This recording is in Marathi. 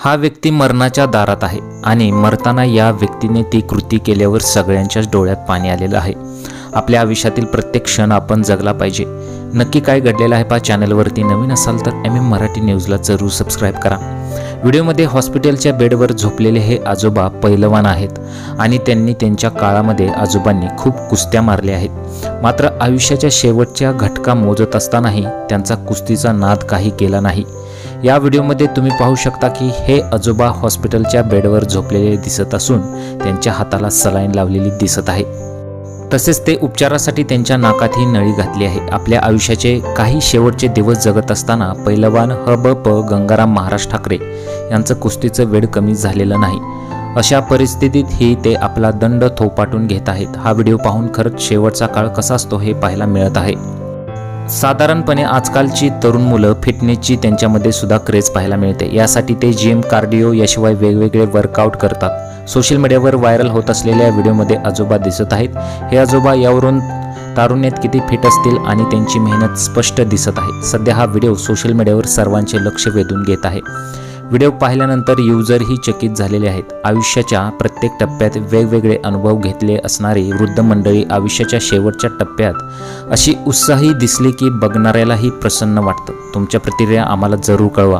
हा व्यक्ती मरणाच्या दारात आहे आणि मरताना या व्यक्तीने ती कृती केल्यावर सगळ्यांच्याच डोळ्यात पाणी आलेलं आहे। आपल्या आयुष्यातील प्रत्येक क्षण आपण जगला पाहिजे। नक्की काय घडलेलं आहे पहा। चॅनलवरती नवीन असाल तर MM मराठी न्यूजला जरूर सबस्क्राईब करा। व्हिडिओमध्ये हॉस्पिटलच्या बेडवर झोपलेले हे आजोबा पैलवान आहेत आणि त्यांनी त्यांच्या काळामध्ये आजोबांनी खूप कुस्त्या मारल्या आहेत, मात्र आयुष्याच्या शेवटच्या घटका मोजत असतानाही त्यांचा कुस्तीचा नाद काही केला नाही। या व्हिडिओमध्ये तुम्ही पाहू शकता की हे आजोबा हॉस्पिटलच्या बेडवर झोपलेले दिसत असून त्यांच्या हाताला सलाईन लावलेली दिसत आहे। तसेच ते उपचारासाठी त्यांच्या नाकातही नळी घातली आहे। आपल्या आयुष्याचे काही शेवटचे दिवस जगत असताना पैलवान हबप गंगाराम महाराज ठाकरे यांचं कुस्तीचं वेळ कमी झालेलं नाही। अशा परिस्थितीतही ते आपला दंड थोपाटून घेत आहेत। हा व्हिडिओ पाहून खरंच शेवटचा काळ कसा असतो हे पाहायला मिळत आहे। साधारणपणे आजकालची तरुण मुलं फिटनेसची त्यांच्यामध्ये सुद्धा क्रेज पाहायला मिळते। यासाठी ते जिम, कार्डिओ याशिवाय वेगवेगळे वर्कआउट करतात। सोशल मीडियावर व्हायरल होत असलेल्या व्हिडिओमध्ये आजोबा दिसत आहेत। हे आजोबा यावरून तारुण्यात किती फिट असतील आणि त्यांची मेहनत स्पष्ट दिसत आहे। सध्या हा व्हिडिओ सोशल मीडियावर सर्वांचे लक्ष वेधून घेत आहे। व्हिडिओ पाहिल्यानंतर युजरही चकित झालेले आहेत। आयुष्याच्या प्रत्येक टप्प्यात वेगवेगळे अनुभव घेतले असणारी वृद्ध मंडळी आयुष्याच्या शेवटच्या टप्प्यात अशी उत्साही दिसली की बघणाऱ्यालाही प्रसन्न वाटतं। तुमच्या प्रतिक्रिया आम्हाला जरूर कळवा।